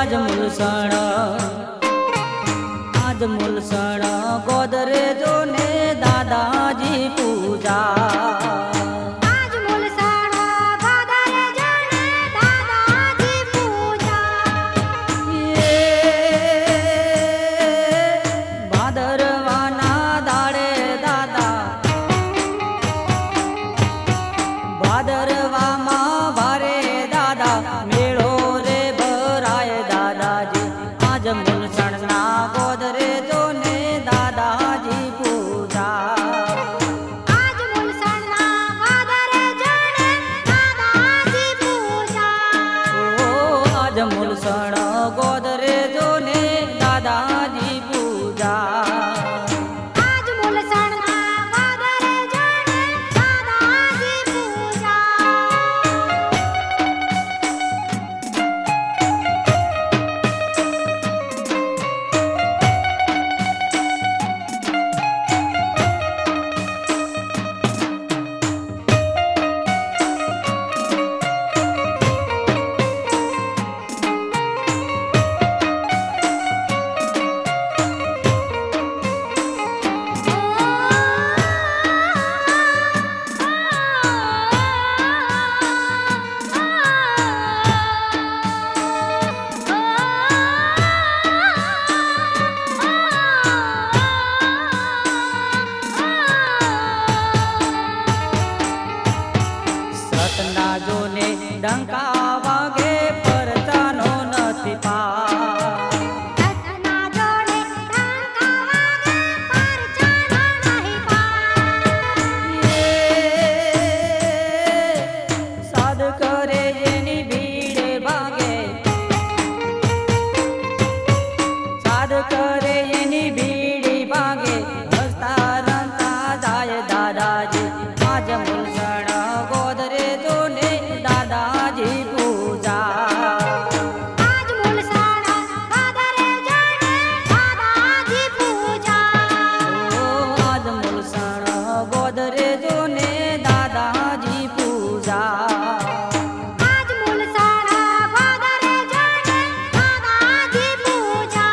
आज मुलसण गोदरेजो ने दादाजी पूजा आज मुलसण गोदरेजो ने दादाजी पूजा ये भादरवाना दाड़े दादा भादरवामा भारे दादा मेळो रे भराय दादाजी आज मुलसण ना गोदरेजो ने दादाजी पूजा आज मुलसण ना गोदरेजो ने दादाजी पूजा ओ आज मुलसण गोदरेजो ने दादाजी पूजा आज मुलसण ना गोदरेजो ने दादाजी पूजा સતના જોને ડંકા વાગે પરચાનો નથી પા રત્ના જોડે ડંકા વાગે પરચાનો નહીં પા સાદ કરે એની ભીડે ભાગે સાદ કરે એની ભીડી ભાગે હસતા રમતા જાય દાદાજી આજ મુલસણ ગોદરેજો ને દાદાજી પૂજા आज मुलसण गोदरेजो ने दादाजी पूजा ओ आज मुलसण गोदरेजो ने दादाजी पूजा आज मुलसण गोदरेजो ने दादाजी पूजा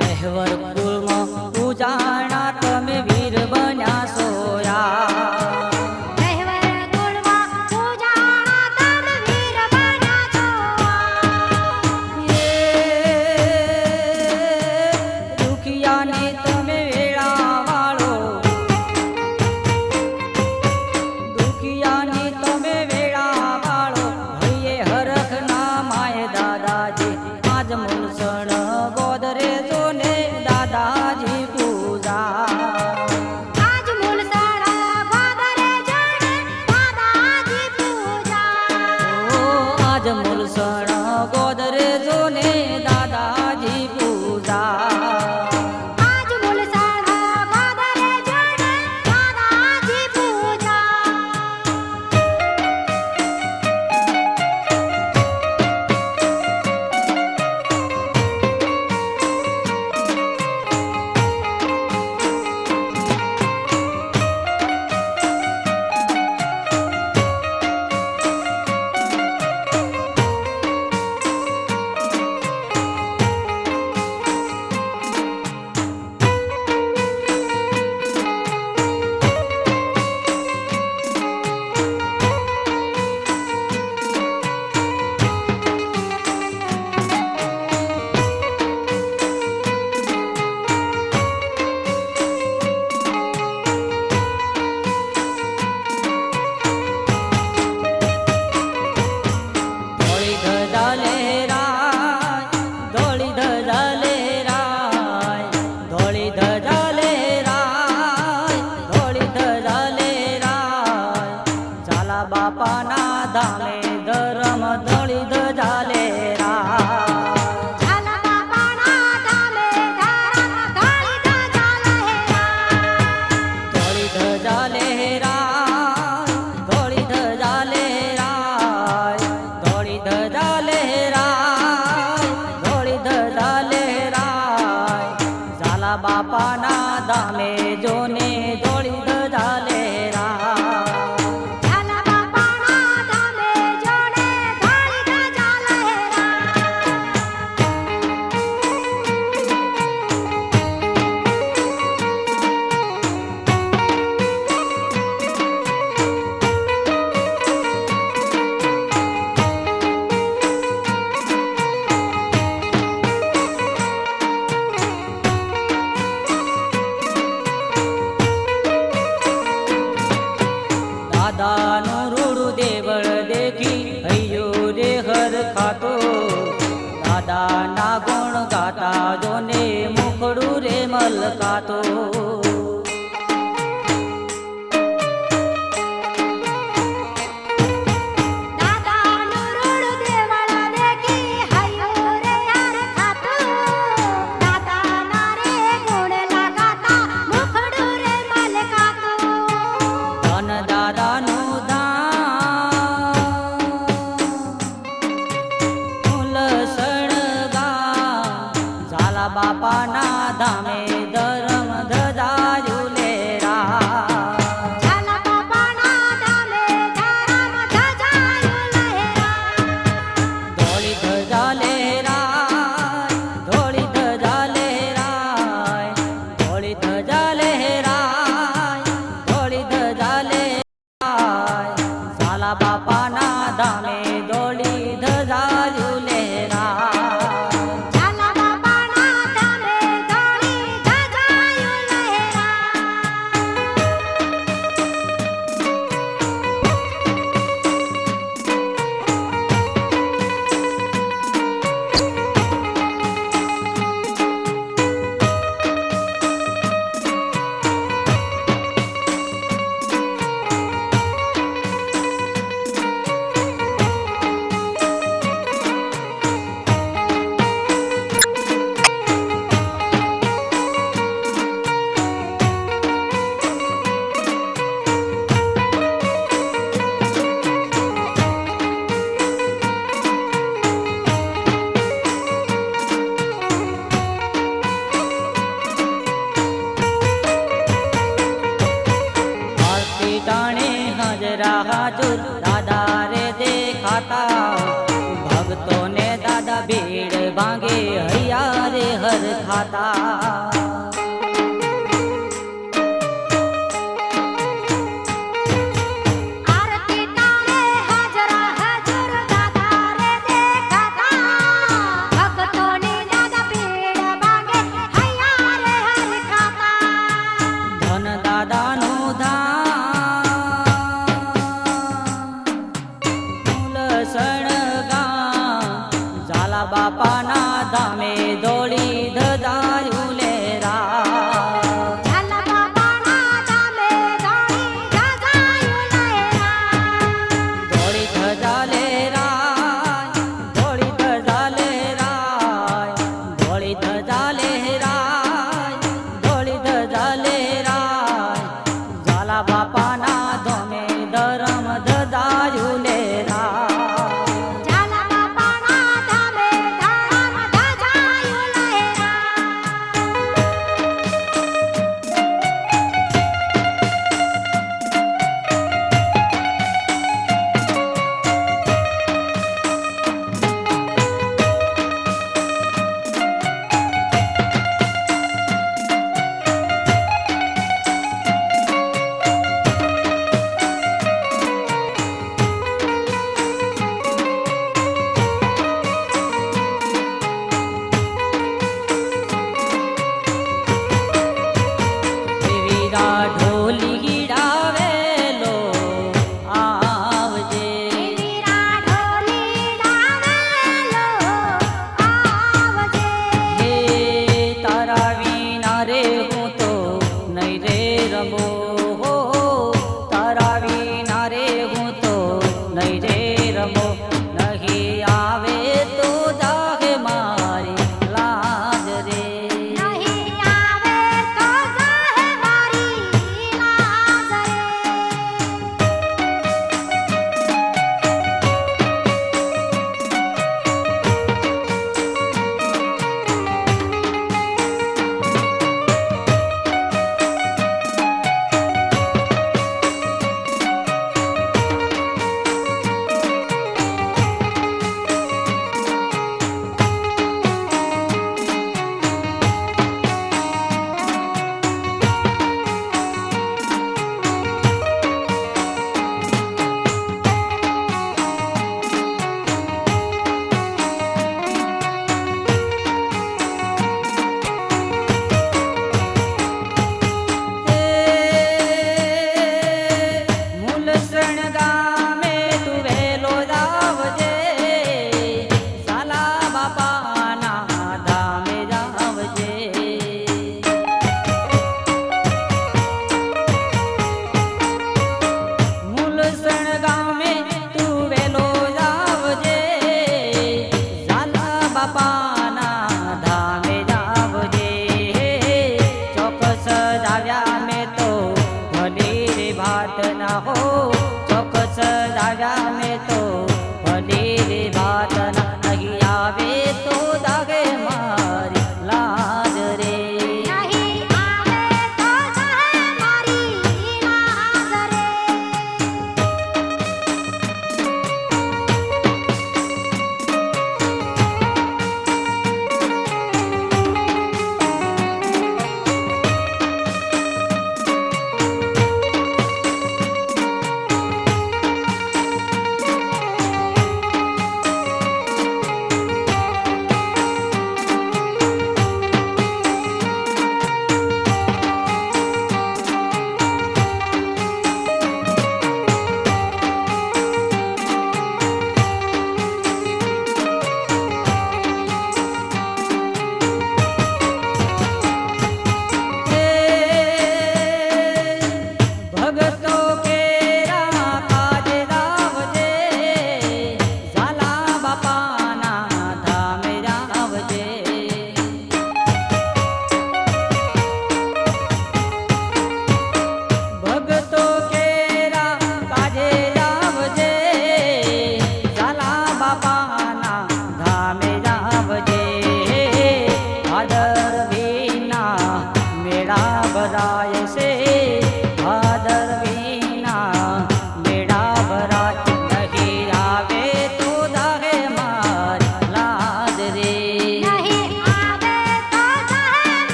રહેવર કુળમાં પૂજાણા તમે વીર બન્યા સોયા રહેવર કુળમાં પૂજાણા તમે વીર બન્યા છો દુખિયાને તમે વેળા વાળો દુખિયાને તમે વેળા વાળો હૈયે હરખ ના માય દાદાજી આજ મુલસણ ગોદરેજો ને દાદાજી પૂજા आज मुलसण गोदरेजो ने दादाजी पूजा ओ आज मुलसण गोदरेजो ने दादाजी पूजा आज मुलसण गोदरेजो ने दादाजी पूजा ઝાલા બાપાના ધામે જોને દોડી ધજા લહેરા. ઝાલા બાપાના ધામે જોડે ધોળી ધજા લહેરા. દાદાનું રૂડું દેવળ દેખી હૈયો રે હર ખાતો. દાદાના ગુણ ગાતા જોને મુખડું રે મલકાતો. દાદાનું રૂડું દેવળ દેખી હૈયો રે હર ખાતો. દાદાના રે ગુણ લગાતા મુખડું રે મલકાતો. ધન દાદાનું ધામ ફૂલસણ ગામ. ઝાલા બાપાના ધામે ધરમ ધજાયું લેરા. ઝાલા બાપાના ધામે ધરમ ધજાયું લહેરા. ધોળી ધજા લહેરાય, ધોળી ધજા લહેરાય, ધોળી ધજા લહેરાય, ધોળી ધજા લહેરાય. ઝાલા બાપાના ધામે ધોળી ધજાયું લહેરાય. ઝાલા બાપાના ધામે ધોળી ધજાયું લહેરા. આરતી ટાણે હાજરા હાજર દાદા રે દેખાતા. ભક્તોને દાદા ભીડ ભાંગે હૈયા રે હર ખાતા. આરતી ટાણે હાજરા હાજર દાદા રે દેખાતા. ભક્તોની દાદા ભીડ ભાંગે હૈયા રે હર ખાતા. ધન દાદાનું ધામ ફૂલસણ ગામ. ઝાલા બાપાના ધામે દોડી ધજાયું લેરા. ઝાલા બાપાના ધામે ધોળી ધજાયું લહેરા. ધોળી ધજા લહેરાય, ધોળી ધજા લહેરાય, ધોળી ધજા લહેરાય, ધોળી ધજા લહેરાય. ઝાલા બાપાના ધામે ધરમ ધજાયું લેરા. ઝાલા બાપાના ધામે ધરમ ધજાયું લહેરા.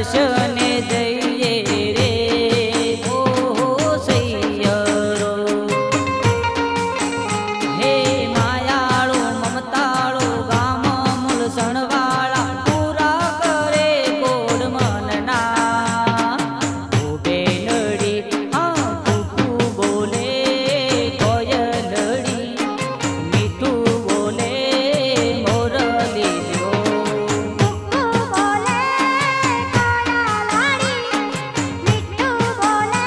દર્શને જઈએ રે ઓહો સૈયરો હે માયાળો મમતાળો ગામ મૂલસણવાળા પૂરા કરે કોડ મનના ઓ બેનડી હા કુકુ બોલે કોયલડી મીઠું બોલે મોરલીઓ કુકુ બોલે કોયલાડી મીઠું બોલે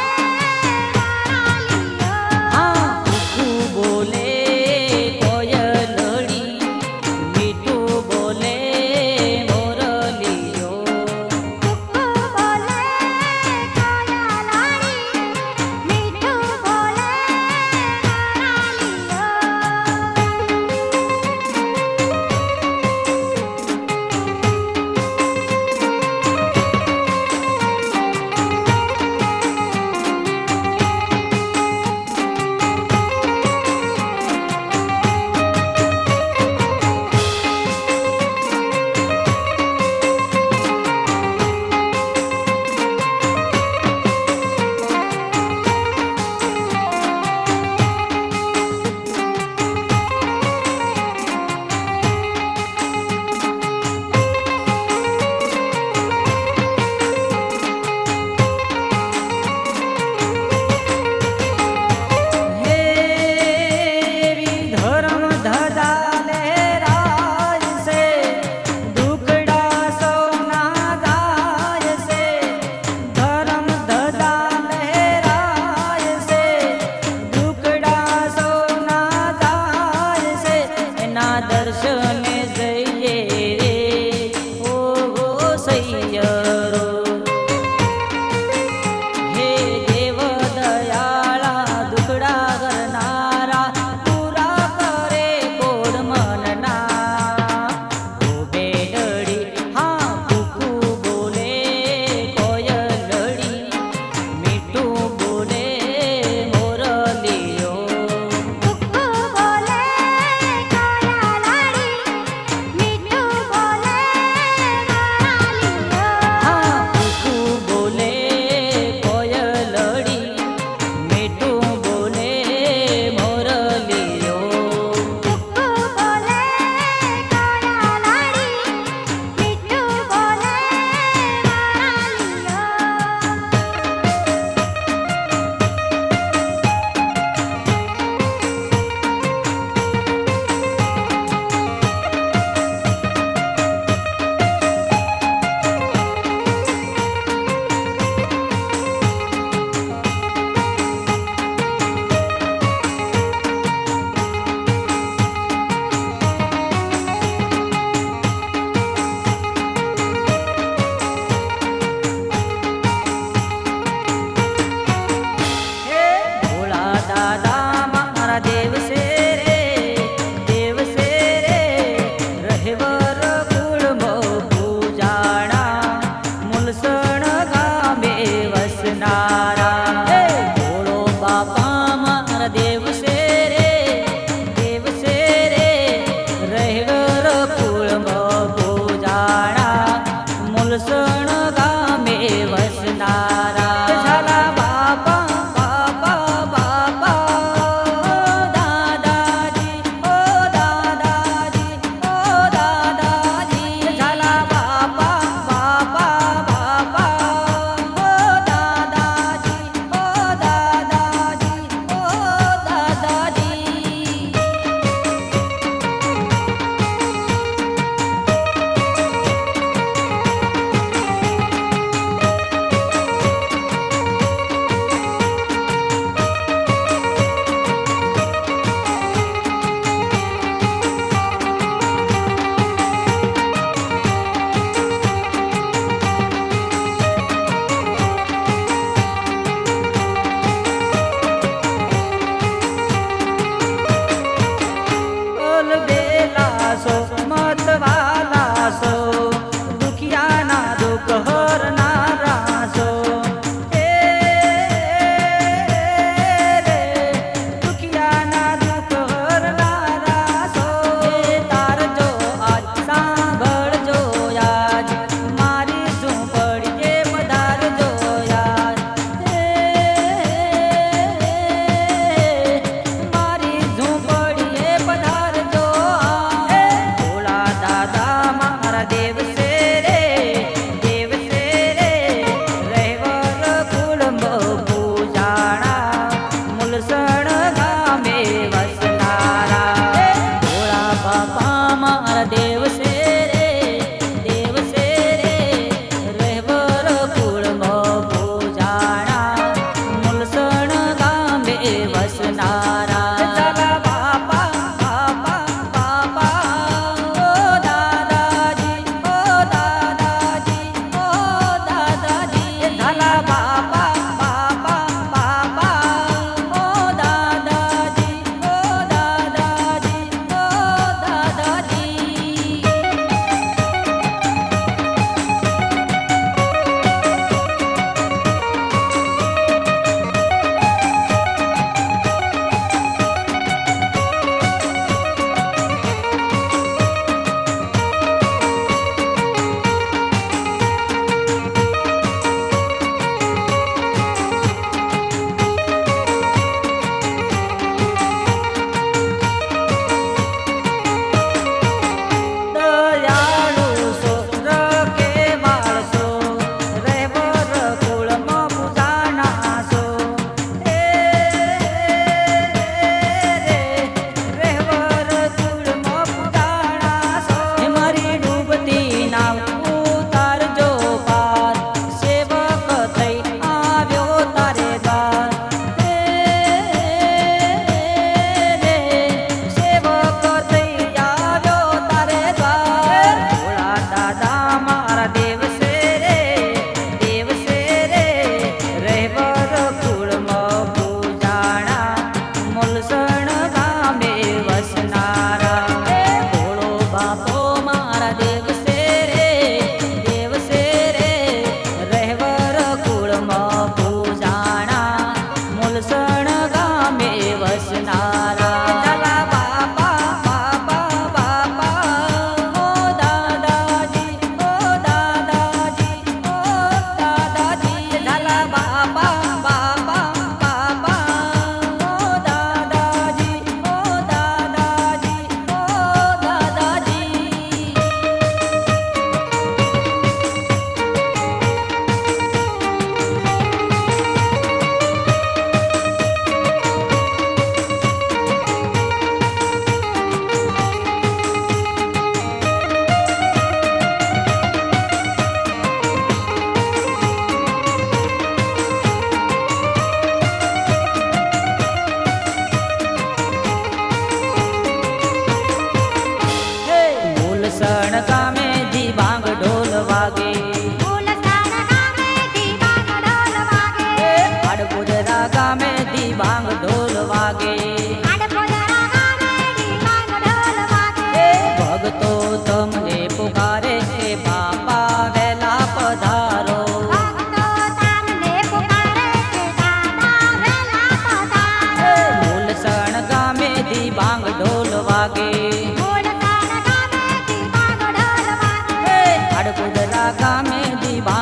મોરલીઓ હા કુકુ બોલે કોયલડી મીઠું બોલે મોરલીઓ કુકુ બોલે કોયલાડી મીઠું બોલે हेरी धर्म धजा लहराय से दुखड़ा सोना जाय से धर्म धजा लहराय से दुखड़ा सोना जाय से एना दर्शने जઈએ रे ओहो सैयरो હે દેવ દયાળા દુખડા કરનારા પૂરા કરે કોડ મનના ઓ બેડડી હા કુકુ બોલે કોયલડી મીઠું બોલે મોરલીઓ કુકુ બોલે કોયલાડી મીઠું બોલે મોરલીઓ હા કુકુ બોલે કોયલડી મીઠું બોલે મોરલીઓ કુકુ બોલે કોયલાડી મીઠું બોલે મોરલીઓ હે ભોળા દાદા મારા દેવ છે રે રહેવર કુળમાં પૂજાણા મુલસણ ગામે વસનારા હે ભોળો બાપા મારા દેવ છે રે રહેવર કુળમાં પૂજાણા મુલસણ ગામે વસનારા ઝાલા બાપા બાપા બાપા દાદાજી ઓ દાદાજી ઝાલા બાપા બાપા બાપા ઓ દાદાજી ઓ દાદાજી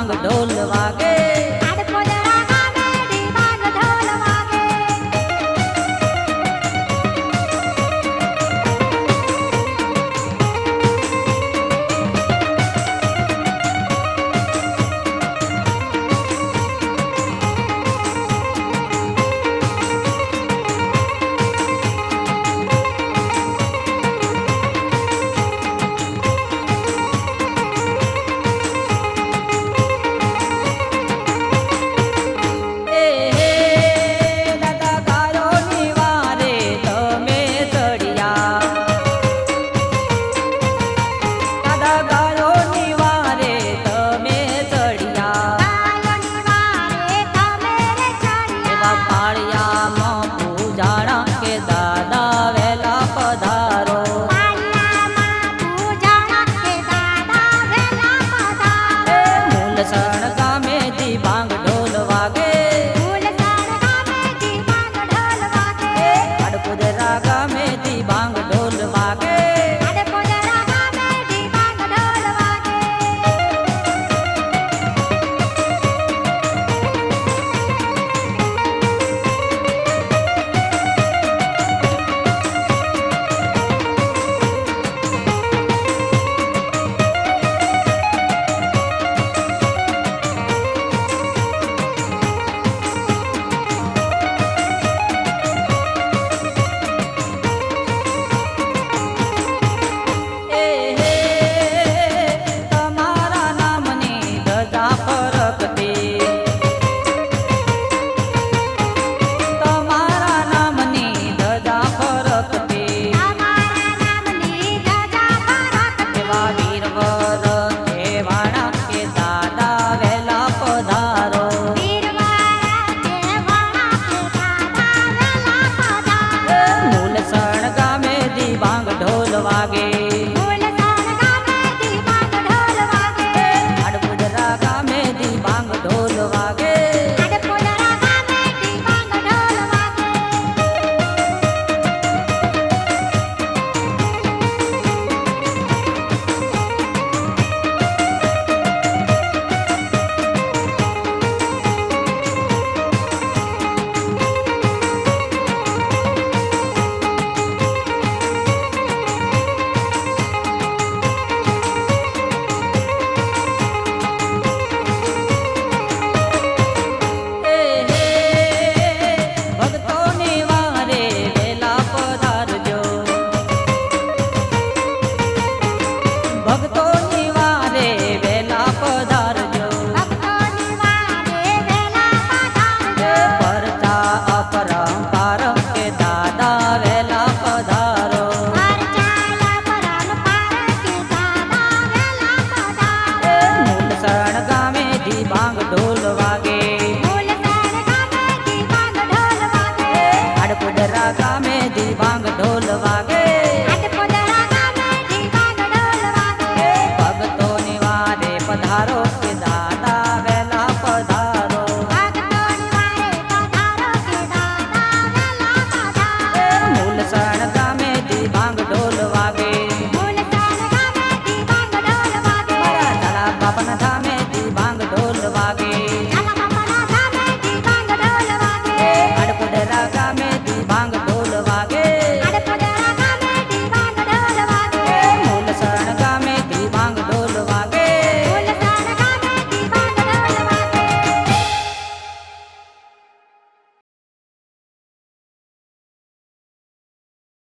ભાંગ ઢોલ